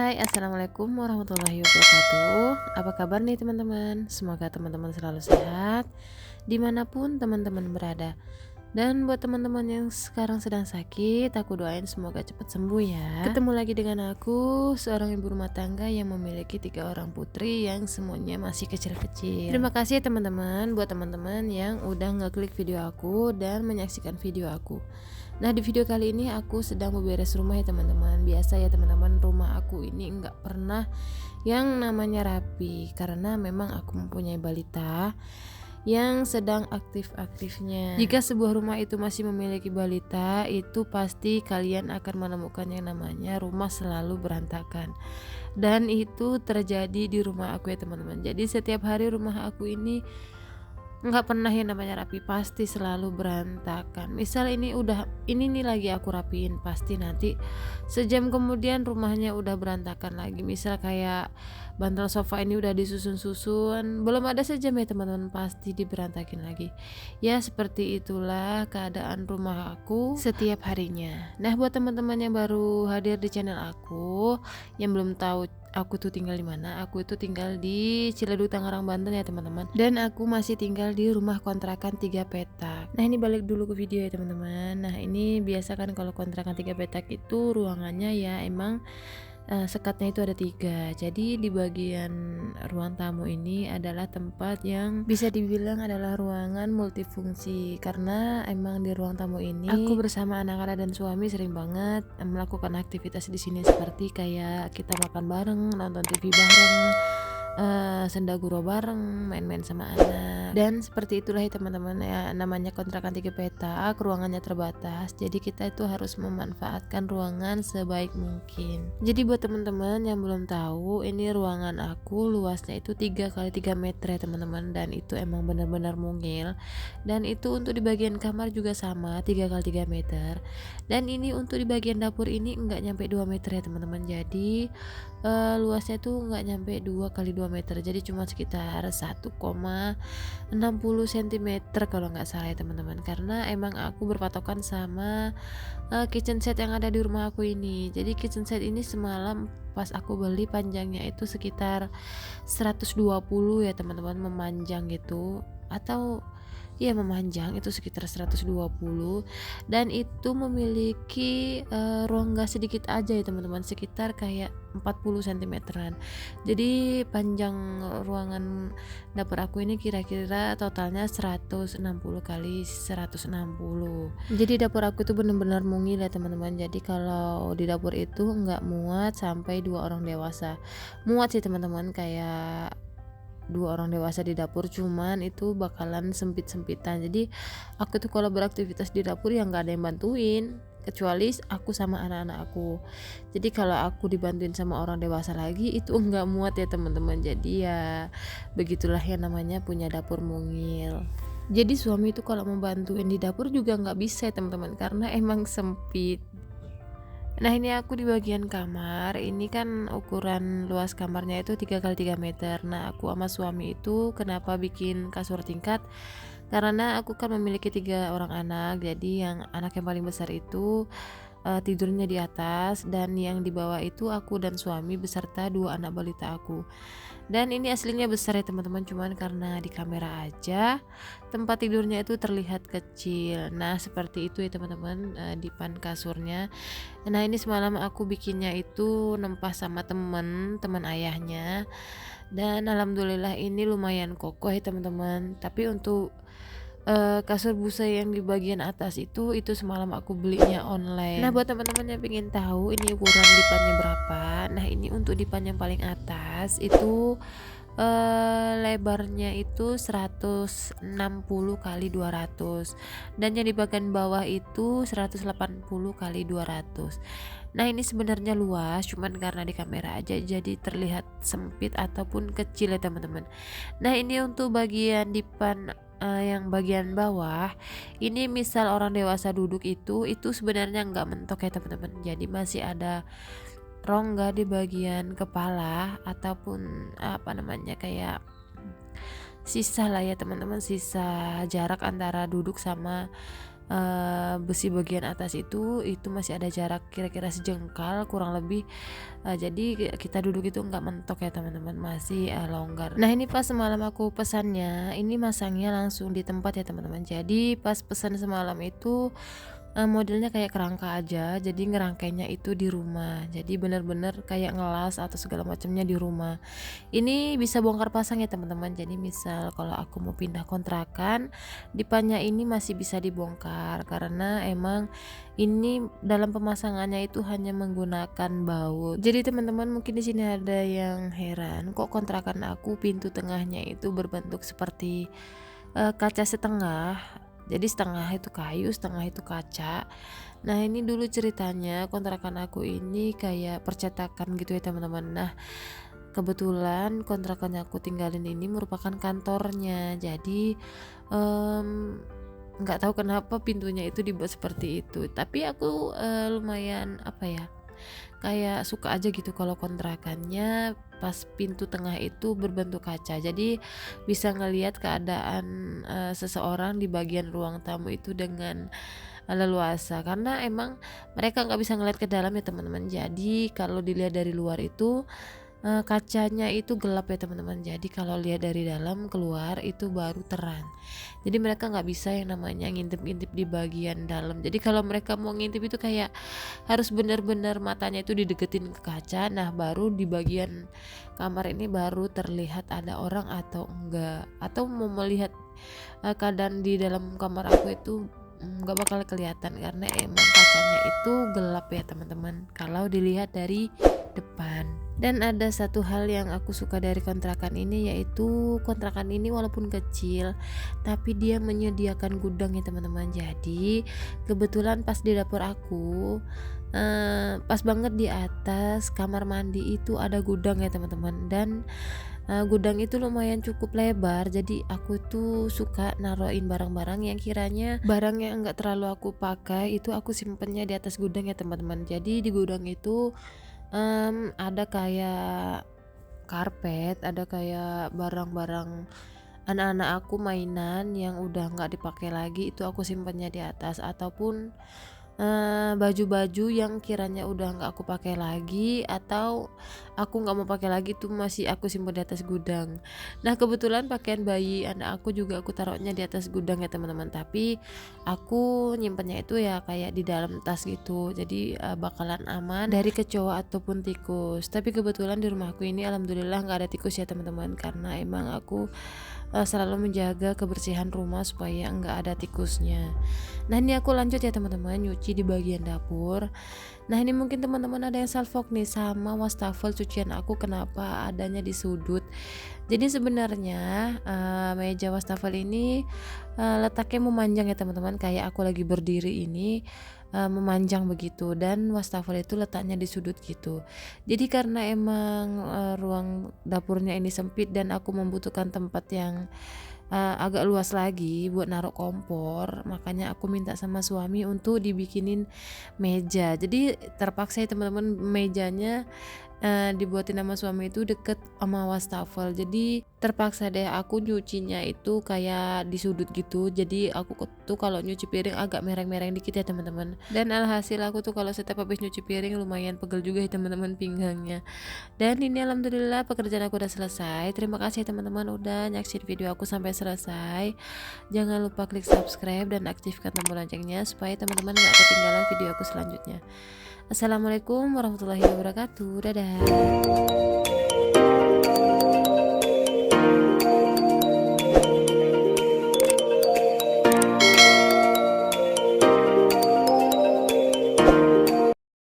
Hai, assalamualaikum warahmatullahi wabarakatuh. Apa kabar nih teman-teman? Semoga teman-teman selalu sehat dimanapun teman-teman berada. Dan buat teman-teman yang sekarang sedang sakit, aku doain semoga cepat sembuh ya. Ketemu lagi dengan aku, seorang ibu rumah tangga yang memiliki 3 orang putri yang semuanya masih kecil-kecil. Terima kasih teman-teman buat teman-teman yang udah ngeklik video aku dan menyaksikan video aku. Nah, di video kali ini aku sedang beberes rumah ya teman-teman. Biasa ya teman-teman, rumah aku ini nggak pernah yang namanya rapi karena memang aku mempunyai balita yang sedang aktif-aktifnya. Jika sebuah rumah itu masih memiliki balita, itu pasti kalian akan menemukan yang namanya rumah selalu berantakan. Dan itu terjadi di rumah aku ya teman-teman. Jadi setiap hari rumah aku ini nggak pernah yang namanya rapi, pasti selalu berantakan. Misal ini nih lagi aku rapiin, pasti nanti sejam kemudian rumahnya udah berantakan lagi. Misal kayak bantal sofa ini udah disusun-susun, belum ada sejam ya teman-teman, pasti diberantakin lagi. Ya seperti itulah keadaan rumah aku setiap harinya. Nah, buat teman-teman yang baru hadir di channel aku, yang belum tahu aku tuh tinggal di mana, aku itu tinggal di Ciledug, Tangerang, Banten ya teman-teman. Dan aku masih tinggal di rumah kontrakan 3 petak. Nah, ini balik dulu ke video ya teman-teman. Nah, ini biasa kan kalau kontrakan 3 petak itu ruangannya ya emang sekatnya itu ada 3. Jadi di bagian ruang tamu ini adalah tempat yang bisa dibilang adalah ruangan multifungsi, karena emang di ruang tamu ini aku bersama anak-anak dan suami sering banget melakukan aktivitas di sini, seperti kayak kita makan bareng, nonton TV bareng, senda gurau bareng, main-main sama anak. Dan seperti itulah ya teman-teman, ya namanya kontrakan 3 petak, ruangannya terbatas, jadi kita itu harus memanfaatkan ruangan sebaik mungkin. Jadi buat teman-teman yang belum tahu, ini ruangan aku luasnya itu 3 kali 3 meter ya teman-teman, dan itu emang benar-benar mungil. Dan itu untuk di bagian kamar juga sama 3 kali 3 meter, dan ini untuk di bagian dapur ini enggak nyampe 2 meter ya teman-teman. Jadi luasnya tuh nggak nyampe 2 kali 2 meter, jadi cuma sekitar 1,60 cm kalau nggak salah ya teman-teman, karena emang aku berpatokan sama kitchen set yang ada di rumah aku ini. Jadi kitchen set ini semalam pas aku beli panjangnya itu sekitar 120 ya teman-teman, memanjang gitu, atau ya memanjang itu sekitar 120, dan itu memiliki rongga sedikit aja ya teman-teman, sekitar kayak 40 cm-an. Jadi panjang ruangan dapur aku ini kira-kira totalnya 160 kali 160. Jadi dapur aku itu benar-benar mungil ya teman-teman. Jadi kalau di dapur itu nggak muat sampai 2 orang dewasa. Muat sih teman-teman, kayak 2 orang dewasa di dapur, cuman itu bakalan sempit-sempitan. Jadi aku tuh kalau beraktivitas di dapur ya nggak ada yang bantuin, kecuali aku sama anak-anak aku. Jadi kalau aku dibantuin sama orang dewasa lagi itu nggak muat ya teman-teman. Jadi ya begitulah yang namanya punya dapur mungil. Jadi suami itu kalau mau bantuin di dapur juga nggak bisa ya teman-teman, karena emang sempit. Nah, ini aku di bagian kamar. Ini kan ukuran luas kamarnya itu 3 kali 3 meter. Nah, aku sama suami itu kenapa bikin kasur tingkat? Karena aku kan memiliki 3 orang anak. Jadi yang anak yang paling besar itu tidurnya di atas, dan yang di bawah itu aku dan suami beserta 2 anak balita aku. Dan ini aslinya besar ya teman-teman, cuman karena di kamera aja tempat tidurnya itu terlihat kecil. Nah, seperti itu ya teman-teman, dipan kasurnya. Nah, ini semalam aku bikinnya itu nempah sama teman ayahnya, dan alhamdulillah ini lumayan kokoh ya teman-teman. Tapi untuk kasur busa yang di bagian atas itu semalam aku belinya online. Nah, buat teman-teman yang pengen tahu ini ukuran dipannya berapa, nah ini untuk dipan yang paling atas itu lebarnya itu 160 kali 200, dan yang di bagian bawah itu 180 kali 200. Nah, ini sebenarnya luas, cuman karena di kamera aja jadi terlihat sempit ataupun kecil ya teman-teman. Nah, ini untuk bagian dipan yang bagian bawah ini, misal orang dewasa duduk itu sebenarnya nggak mentok ya teman-teman. Jadi masih ada rongga di bagian kepala, ataupun apa namanya, kayak sisa lah ya teman-teman, sisa jarak antara duduk sama besi bagian atas itu masih ada jarak kira-kira sejengkal kurang lebih, jadi kita duduk itu nggak mentok ya teman-teman, masih longgar. Nah ini pas semalam aku pesannya, ini masangnya langsung di tempat ya teman-teman. Jadi pas pesan semalam itu modelnya kayak kerangka aja, jadi ngerangkainya itu di rumah. Jadi bener-bener kayak ngelas atau segala macamnya di rumah. Ini bisa bongkar pasang ya teman-teman. Jadi misal kalau aku mau pindah kontrakan, dipannya ini masih bisa dibongkar karena emang ini dalam pemasangannya itu hanya menggunakan baut. Jadi teman-teman mungkin di sini ada yang heran, kok kontrakan aku pintu tengahnya itu berbentuk seperti kaca setengah. Jadi setengah itu kayu, setengah itu kaca. Nah ini dulu ceritanya kontrakan aku ini kayak percetakan gitu ya teman-teman. Nah kebetulan kontrakan yang aku tinggalin ini merupakan kantornya. Jadi nggak tahu kenapa pintunya itu dibuat seperti itu. Tapi aku lumayan apa ya, kayak suka aja gitu kalau kontrakannya pas pintu tengah itu berbentuk kaca, jadi bisa ngelihat keadaan seseorang di bagian ruang tamu itu dengan leluasa, karena emang mereka nggak bisa ngelihat ke dalam ya teman-teman. Jadi kalau dilihat dari luar itu kacanya itu gelap ya teman-teman, jadi kalau lihat dari dalam keluar itu baru terang. Jadi mereka nggak bisa yang namanya ngintip-ngintip di bagian dalam. Jadi kalau mereka mau ngintip itu kayak harus benar-benar matanya itu dideketin ke kaca. Nah baru di bagian kamar ini baru terlihat ada orang atau enggak, atau mau melihat keadaan di dalam kamar aku itu nggak bakal kelihatan karena emang kacanya itu gelap ya teman-teman kalau dilihat dari depan. Dan ada satu hal yang aku suka dari kontrakan ini, yaitu kontrakan ini walaupun kecil tapi dia menyediakan gudang ya teman-teman. Jadi kebetulan pas di dapur aku pas banget di atas kamar mandi itu ada gudang ya teman-teman. Dan gudang itu lumayan cukup lebar, jadi aku tuh suka naruhin barang-barang yang kiranya barang yang enggak terlalu aku pakai itu aku simpennya di atas gudang ya teman-teman. Jadi di gudang itu ada kayak karpet, ada kayak barang-barang anak-anak aku mainan yang udah nggak dipakai lagi, itu aku simpennya di atas, ataupun baju-baju yang kiranya udah nggak aku pakai lagi atau aku nggak mau pakai lagi tuh masih aku simpan di atas gudang. Nah kebetulan pakaian bayi anak aku juga aku taruhnya di atas gudang ya teman-teman, tapi aku nyimpennya itu ya kayak di dalam tas gitu, jadi bakalan aman dari kecoa ataupun tikus. Tapi kebetulan di rumahku ini alhamdulillah nggak ada tikus ya teman-teman, karena emang aku selalu menjaga kebersihan rumah supaya nggak ada tikusnya. Nah ini aku lanjut ya teman-teman, nyuci di bagian dapur. Nah ini mungkin teman-teman ada yang salfok nih sama wastafel cucian aku kenapa adanya di sudut. Jadi sebenarnya meja wastafel ini letaknya memanjang ya teman-teman, kayak aku lagi berdiri ini memanjang begitu, dan wastafel itu letaknya di sudut gitu. Jadi karena emang ruang dapurnya ini sempit dan aku membutuhkan tempat yang agak luas lagi buat naruh kompor, makanya aku minta sama suami untuk dibikinin meja. Jadi terpaksa ya teman-teman, mejanya dibuatin sama suami itu deket sama wastafel. Jadi terpaksa deh aku nyucinya itu kayak di sudut gitu. Jadi aku tuh kalau nyuci piring agak mereng-mereng dikit ya teman-teman. Dan alhasil aku tuh kalau setiap habis nyuci piring lumayan pegel juga ya teman-teman pinggangnya. Dan ini alhamdulillah pekerjaan aku udah selesai. Terima kasih ya teman-teman udah nyaksin video aku sampai selesai. Jangan lupa klik subscribe dan aktifkan tombol loncengnya supaya teman-teman gak ketinggalan video aku selanjutnya. Assalamualaikum warahmatullahi wabarakatuh. Dadah.